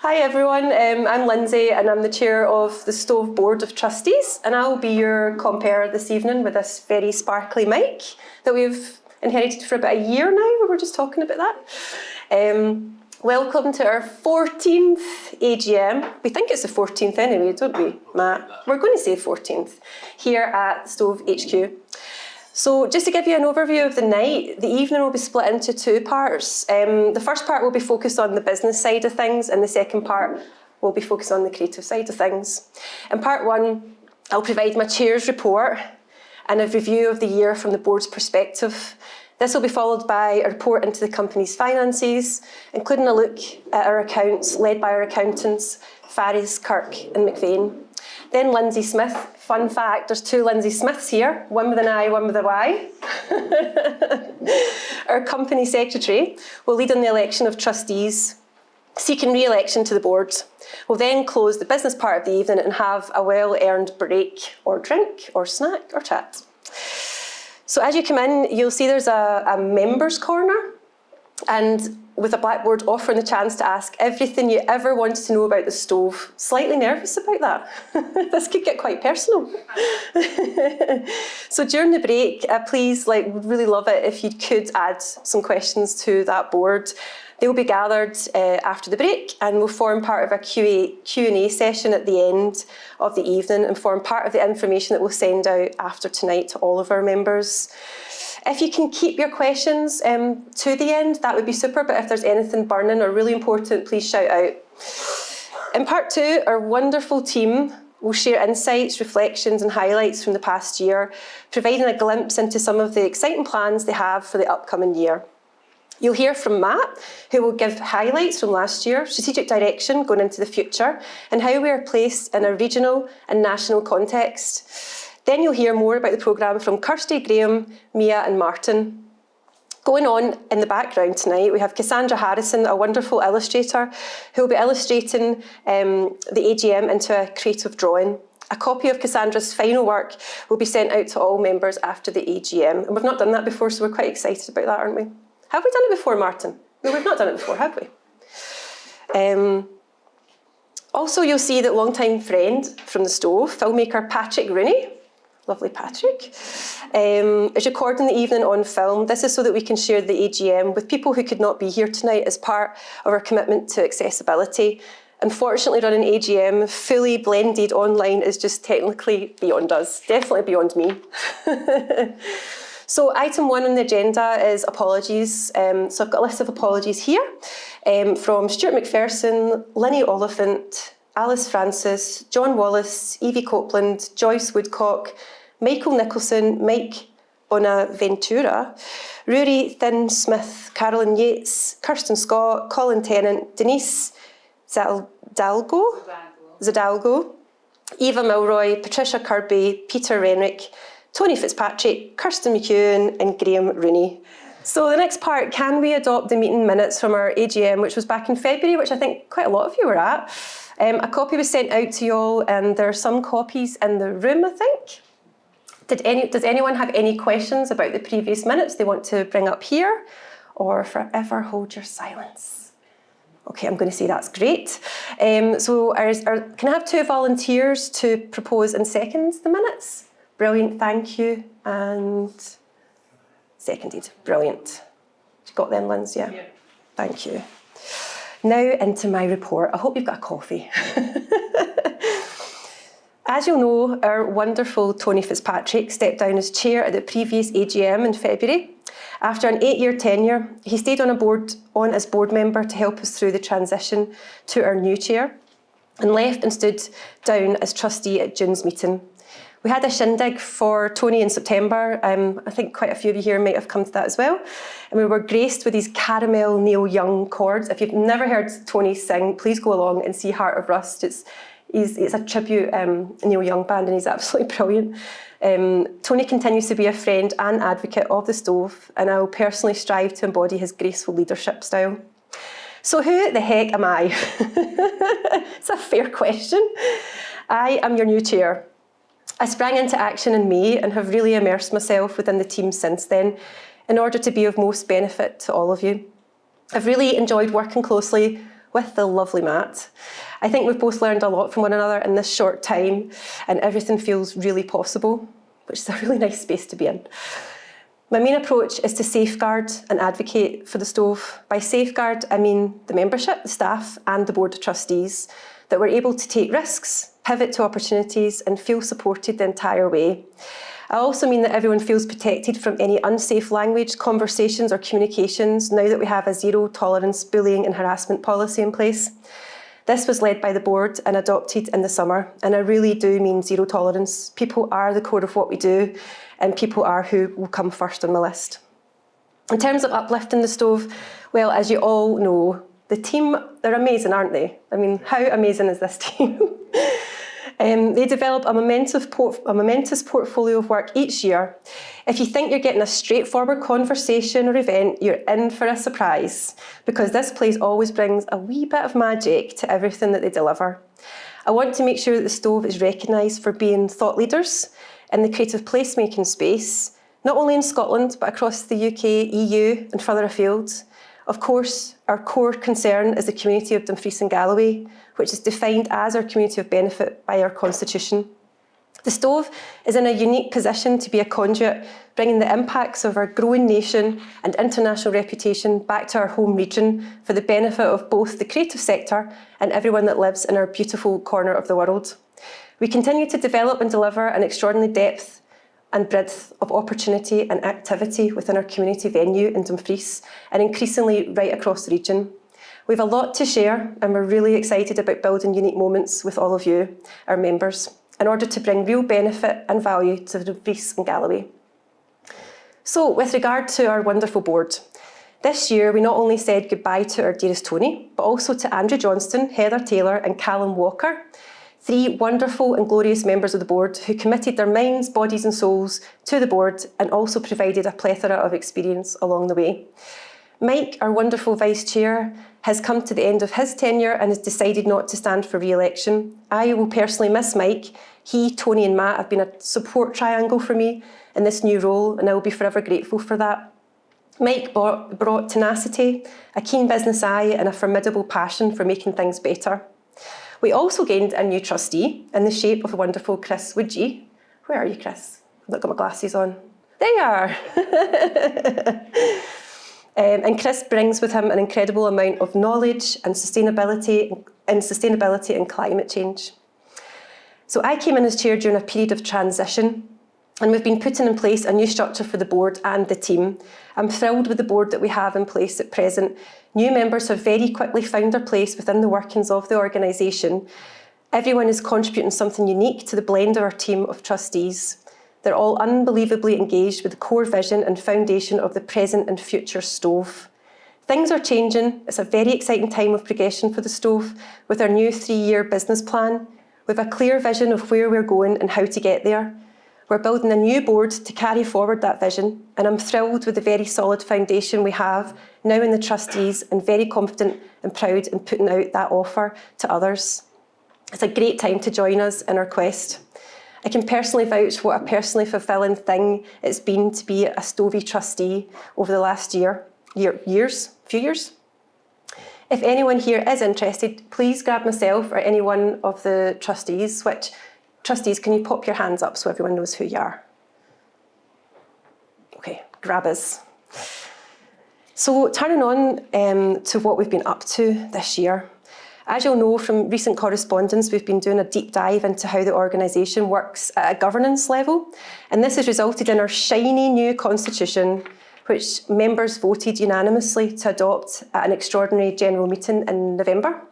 Hi everyone, I'm Lynsey and I'm the chair of the Stove Board of Trustees, and I'll be your compere this evening with this very sparkly mic that we've inherited for about a year now. We were just talking about that. Welcome to our 14th AGM. We think it's the 14th anyway, don't we, Matt? We're going to say 14th here at Stove HQ. So just to give you an overview of the night, the evening will be split into two parts. The first part will be focused on the business side of things, and the second part will be focused on the creative side of things. In part one, I'll provide my chair's report and a review of the year from the board's perspective. This will be followed by a report into the company's finances, including a look at our accounts led by our accountants, Faris, Kirk and McVeigh. Then Lynsey Smith. Fun fact, there's two Lynsey Smiths here, one with an I, one with a Y. Our company secretary will lead on the election of trustees seeking re-election to the board. We'll then close the business part of the evening and have a well-earned break or drink or snack or chat. So as you come in, you'll see there's a members corner, and with a blackboard offering the chance to ask everything you ever wanted to know about the stove. Slightly nervous about that. This could get quite personal. So during the break, please, would really love it if you could add some questions to that board. They will be gathered after the break and will form part of a Q&A session at the end of the evening and form part of the information that we'll send out after tonight to all of our members. If you can keep your questions to the end, that would be super, but if there's anything burning or really important, please shout out. In part two, our wonderful team will share insights, reflections and highlights from the past year, providing a glimpse into some of the exciting plans they have for the upcoming year. You'll hear from Matt, who will give highlights from last year, strategic direction going into the future, and how we are placed in a regional and national context. Then you'll hear more about the programme from Kirsty, Graham, Mia and Martin. Going on in the background tonight, we have Cassandra Harrison, a wonderful illustrator, who will be illustrating the AGM into a creative drawing. A copy of Cassandra's final work will be sent out to all members after the AGM. And we've not done that before, so we're quite excited about that, aren't we? Have we done it before, Martin? No, we've not done it before, have we? Also, you'll see that long-time friend from the Stove, filmmaker Patrick Rooney, lovely Patrick, is recording the evening on film. This is so that we can share the AGM with people who could not be here tonight as part of our commitment to accessibility. Unfortunately, running AGM fully blended online is just technically beyond us, definitely beyond me. So item one on the agenda is apologies. So I've got a list of apologies here from Stuart McPherson, Linny Oliphant, Alice Francis, John Wallace, Evie Copeland, Joyce Woodcock, Michael Nicholson, Mike Bonaventura, Rory Thin Smith, Carolyn Yates, Kirsten Scott, Colin Tennant, Denise Zadalgo, Eva Milroy, Patricia Kirby, Peter Renwick, Tony Fitzpatrick, Kirsten McEwen and Graham Rooney. So the next part, can we adopt the meeting minutes from our AGM, which was back in February, which I think quite a lot of you were at. A copy was sent out to you all, and there are some copies in the room, I think. Does anyone have any questions about the previous minutes they want to bring up here, or forever hold your silence? Okay, I'm going to say that's great. So can I have two volunteers to propose and second the minutes? Brilliant, thank you. And seconded, brilliant. You got them, Lyns? Yeah. Thank you. Now into my report. I hope you've got a coffee. As you'll know, our wonderful Tony Fitzpatrick stepped down as chair at the previous AGM in February. After an 8-year tenure, he stayed on as board member to help us through the transition to our new chair, and left and stood down as trustee at June's meeting. We had a shindig for Tony in September. I think quite a few of you here might have come to that as well. And we were graced with these caramel Neil Young chords. If you've never heard Tony sing, please go along and see Heart of Rust. It's a tribute Neil Young band, and he's absolutely brilliant. Tony continues to be a friend and advocate of the Stove, and I will personally strive to embody his graceful leadership style. So who the heck am I? It's a fair question. I am your new chair. I sprang into action in May and have really immersed myself within the team since then in order to be of most benefit to all of you. I've really enjoyed working closely with the lovely Matt. I think we've both learned a lot from one another in this short time, and everything feels really possible, which is a really nice space to be in. My main approach is to safeguard and advocate for the stove. By safeguard, I mean the membership, the staff, and the Board of Trustees, that we're able to take risks, pivot to opportunities, and feel supported the entire way. I also mean that everyone feels protected from any unsafe language, conversations, or communications now that we have a zero tolerance bullying and harassment policy in place. This was led by the board and adopted in the summer, and I really do mean zero tolerance. People are the core of what we do, and people are who will come first on the list. In terms of uplifting the stove, well, as you all know, the team, they're amazing, aren't they? I mean, how amazing is this team? They develop a momentous portfolio of work each year. If you think you're getting a straightforward conversation or event, you're in for a surprise, because this place always brings a wee bit of magic to everything that they deliver. I want to make sure that the stove is recognised for being thought leaders in the creative placemaking space, not only in Scotland, but across the UK, EU, and further afield. Of course, our core concern is the community of Dumfries and Galloway, which is defined as our community of benefit by our constitution. The stove is in a unique position to be a conduit, bringing the impacts of our growing nation and international reputation back to our home region for the benefit of both the creative sector and everyone that lives in our beautiful corner of the world. We continue to develop and deliver an extraordinary depth and breadth of opportunity and activity within our community venue in Dumfries, and increasingly right across the region. We have a lot to share, and we're really excited about building unique moments with all of you, our members, in order to bring real benefit and value to Dumfries and Galloway. So, with regard to our wonderful board, this year we not only said goodbye to our dearest Tony, but also to Andrew Johnston, Heather Taylor and Callum Walker, 3 wonderful and glorious members of the board who committed their minds, bodies and souls to the board and also provided a plethora of experience along the way. Mike, our wonderful vice chair, has come to the end of his tenure and has decided not to stand for re-election. I will personally miss Mike. He, Tony and Matt have been a support triangle for me in this new role, and I will be forever grateful for that. Mike brought tenacity, a keen business eye and a formidable passion for making things better. We also gained a new trustee in the shape of the wonderful Chris Woodgee. Where are you, Chris? I've not got my glasses on. There you are. And Chris brings with him an incredible amount of knowledge and sustainability and climate change. So I came in as chair during a period of transition, and we've been putting in place a new structure for the board and the team. I'm thrilled with the board that we have in place at present. New members have very quickly found their place within the workings of the organisation. Everyone is contributing something unique to the blend of our team of trustees. They're all unbelievably engaged with the core vision and foundation of the present and future stove. Things are changing. It's a very exciting time of progression for the stove with our new 3-year business plan. We have a clear vision of where we're going and how to get there. We're building a new board to carry forward that vision, and I'm thrilled with the very solid foundation we have now in the trustees, and very confident and proud in putting out that offer to others. It's a great time to join us in our quest. I can personally vouch what a personally fulfilling thing it's been to be a Stovey trustee over the last few years. If anyone here is interested, please grab myself or any one of the trustees. Which trustees, can you pop your hands up so everyone knows who you are? Okay, grab us. So turning on to what we've been up to this year. As you'll know from recent correspondence, we've been doing a deep dive into how the organisation works at a governance level, and this has resulted in our shiny new constitution, which members voted unanimously to adopt at an extraordinary general meeting in November.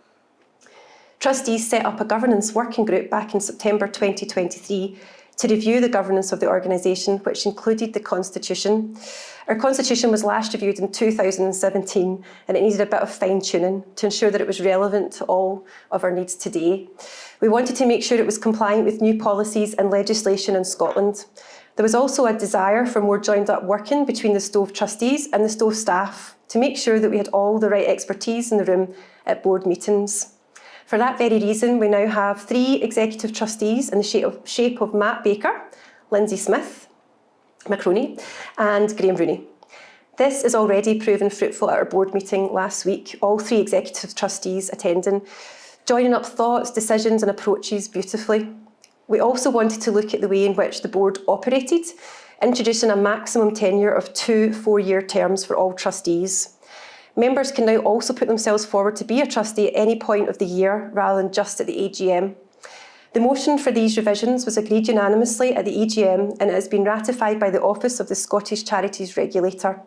Trustees set up a governance working group back in September 2023 to review the governance of the organisation, which included the Constitution. Our Constitution was last reviewed in 2017, and it needed a bit of fine-tuning to ensure that it was relevant to all of our needs today. We wanted to make sure it was compliant with new policies and legislation in Scotland. There was also a desire for more joined-up working between the Stove trustees and the Stove staff to make sure that we had all the right expertise in the room at board meetings. For that very reason, we now have 3 executive trustees in the shape of Matt Baker, Lynsey Smith, Macroney, and Graham Rooney. This is already proven fruitful at our board meeting last week, all 3 executive trustees attending, joining up thoughts, decisions and approaches beautifully. We also wanted to look at the way in which the board operated, introducing a maximum tenure of 2 4-year terms for all trustees. Members can now also put themselves forward to be a trustee at any point of the year rather than just at the AGM. The motion for these revisions was agreed unanimously at the AGM and it has been ratified by the Office of the Scottish Charities Regulator.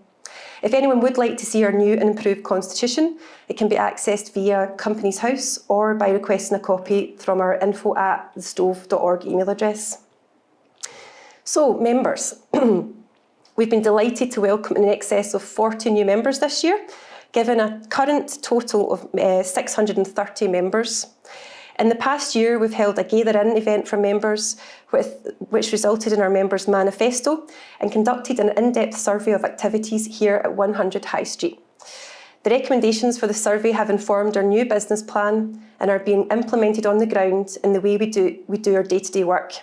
If anyone would like to see our new and improved constitution, it can be accessed via Companies House or by requesting a copy from our info@thestove.org email address. So, members, we've been delighted to welcome in excess of 40 new members this year, given a current total of 630 members. In the past year, we've held a gather-in event for members, which resulted in our members' manifesto and conducted an in-depth survey of activities here at 100 High Street. The recommendations for the survey have informed our new business plan and are being implemented on the ground in the way we do our day-to-day work.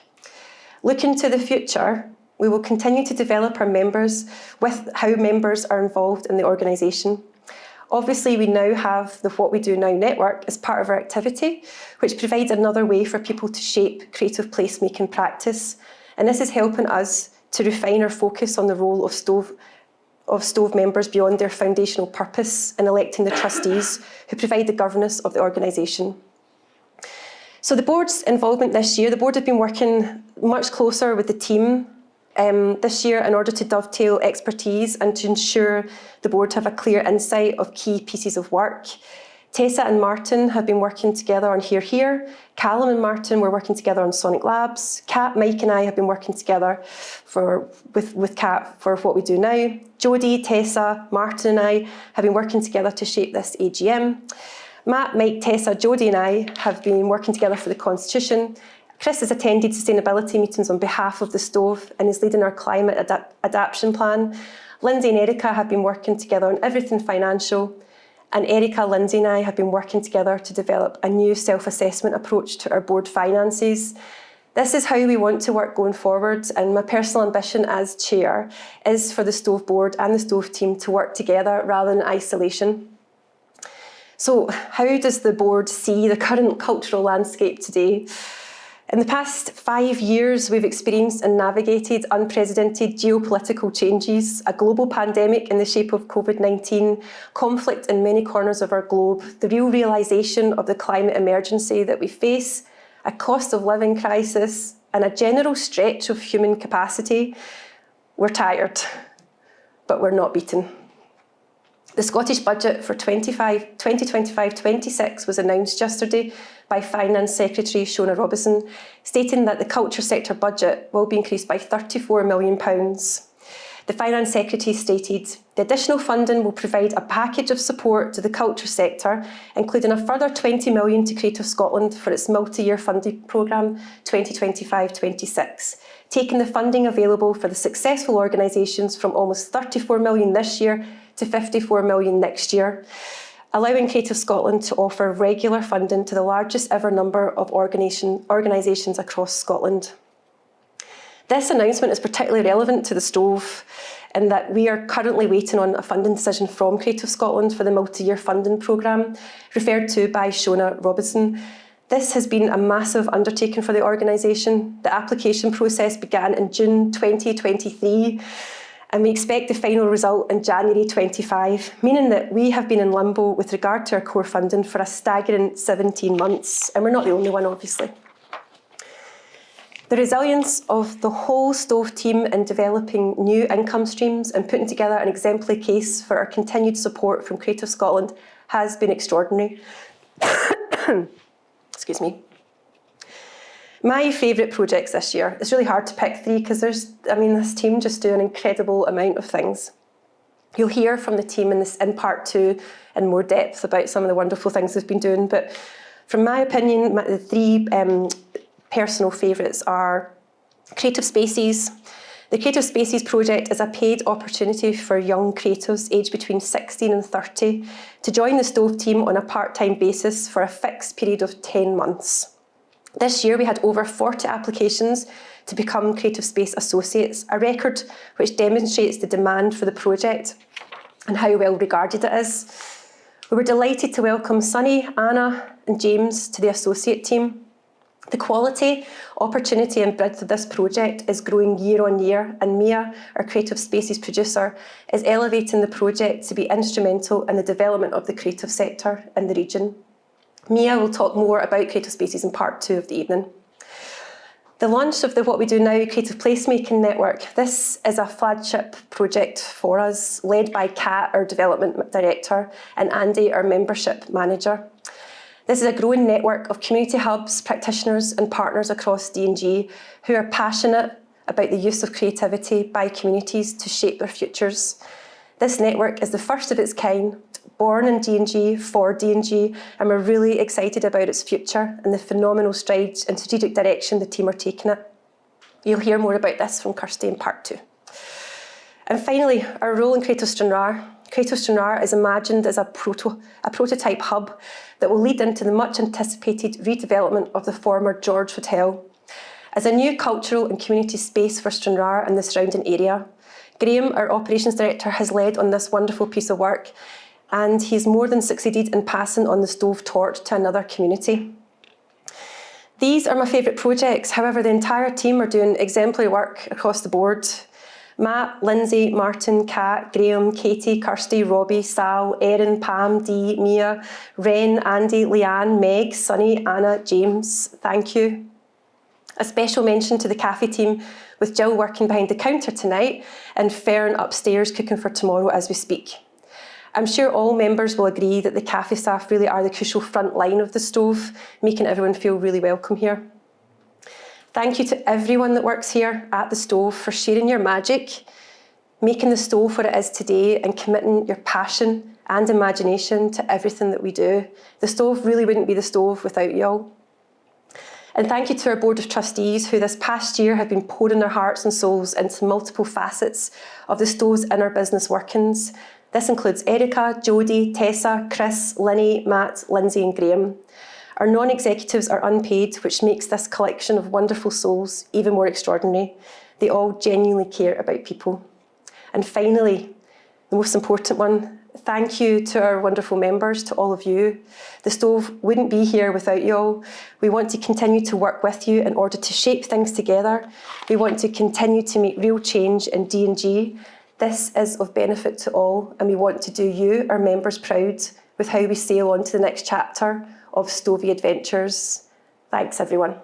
Looking to the future, we will continue to develop our members with how members are involved in the organisation. Obviously, we now have the What We Do Now network as part of our activity, which provides another way for people to shape creative placemaking practice. And this is helping us to refine our focus on the role of Stove members beyond their foundational purpose in electing the trustees who provide the governance of the organisation. So the board's involvement this year, the board have been working much closer with the team this year in order to dovetail expertise and to ensure the board have a clear insight of key pieces of work. Tessa and Martin have been working together on Here Here. Callum and Martin were working together on Sonic Labs. Kat, Mike and I have been working together with Kat for What We Do Now. Jodie, Tessa, Martin and I have been working together to shape this AGM. Matt, Mike, Tessa, Jodie and I have been working together for the Constitution. Chris has attended sustainability meetings on behalf of the Stove and is leading our climate adaptation plan. Lynsey and Erica have been working together on everything financial. And Erica, Lynsey and I have been working together to develop a new self-assessment approach to our board finances. This is how we want to work going forward, and my personal ambition as chair is for the Stove board and the Stove team to work together rather than isolation. So how does the board see the current cultural landscape today? In the past 5 years, we've experienced and navigated unprecedented geopolitical changes, a global pandemic in the shape of COVID-19, conflict in many corners of our globe, the real realisation of the climate emergency that we face, a cost of living crisis, and a general stretch of human capacity. We're tired, but we're not beaten. The Scottish budget for 2025-26 was announced yesterday by Finance Secretary Shona Robison, stating that the culture sector budget will be increased by £34 million. The Finance Secretary stated, the additional funding will provide a package of support to the culture sector, including a further £20 million to Creative Scotland for its multi-year funding programme 2025-26, taking the funding available for the successful organisations from almost £34 million this year to £54 million next year, allowing Creative Scotland to offer regular funding to the largest ever number of organisations across Scotland. This announcement is particularly relevant to the Stove in that we are currently waiting on a funding decision from Creative Scotland for the multi-year funding programme referred to by Shona Robison. This has been a massive undertaking for the organisation. The application process began in June 2023 and we expect the final result in January 25, meaning that we have been in limbo with regard to our core funding for a staggering 17 months, and we're not the only one, obviously. The resilience of the whole Stove team in developing new income streams and putting together an exemplary case for our continued support from Creative Scotland has been extraordinary. Excuse me. My favourite projects this year, it's really hard to pick 3 because this team just do an incredible amount of things. You'll hear from the team in part 2 in more depth about some of the wonderful things they've been doing, but from my opinion, the 3 personal favourites are Creative Spaces. The Creative Spaces project is a paid opportunity for young creatives aged between 16 and 30 to join the Stove team on a part-time basis for a fixed period of 10 months. This year we had over 40 applications to become Creative Space Associates, a record which demonstrates the demand for the project and how well regarded it is. We were delighted to welcome Sunny, Anna and James to the associate team. The quality, opportunity and breadth of this project is growing year on year, and Mia, our Creative Spaces producer, is elevating the project to be instrumental in the development of the creative sector in the region. Mia will talk more about Creative Spaces in part 2 of the evening. The launch of the What We Do Now Creative Placemaking Network. This is a flagship project for us, led by Kat, our Development Director, and Andy, our Membership Manager. This is a growing network of community hubs, practitioners and partners across D&G who are passionate about the use of creativity by communities to shape their futures. This network is the first of its kind, born in D&G for D&G, and we're really excited about its future and the phenomenal strides and strategic direction the team are taking it. You'll hear more about this from Kirsty in part 2. And finally, our role in Creative Stranraer. Creative Stranraer is imagined as a prototype hub that will lead into the much anticipated redevelopment of the former George Hotel. As a new cultural and community space for Stranraer and the surrounding area, Graham, our Operations Director, has led on this wonderful piece of work, and he's more than succeeded in passing on the Stove torch to another community. These are my favourite projects, however the entire team are doing exemplary work across the board. Matt, Lynsey, Martin, Kat, Graham, Katie, Kirsty, Robbie, Sal, Erin, Pam, Dee, Mia, Ren, Andy, Leanne, Meg, Sunny, Anna, James, thank you. A special mention to the cafe team with Jill working behind the counter tonight and Fern upstairs cooking for tomorrow as we speak. I'm sure all members will agree that the cafe staff really are the crucial front line of the Stove, making everyone feel really welcome here. Thank you to everyone that works here at the Stove for sharing your magic, making the Stove what it is today and committing your passion and imagination to everything that we do. The Stove really wouldn't be the Stove without you all. And thank you to our Board of Trustees who this past year have been pouring their hearts and souls into multiple facets of the Stove's inner business workings. This includes Erica, Jodie, Tessa, Chris, Linny, Matt, Lynsey and Graham. Our non-executives are unpaid, which makes this collection of wonderful souls even more extraordinary. They all genuinely care about people. And finally, the most important one, thank you to our wonderful members, to all of you. The Stove wouldn't be here without you all. We want to continue to work with you in order to shape things together. We want to continue to make real change in D&G. This is of benefit to all, and we want to do you, our members, proud with how we sail on to the next chapter of Stovey Adventures. Thanks, everyone.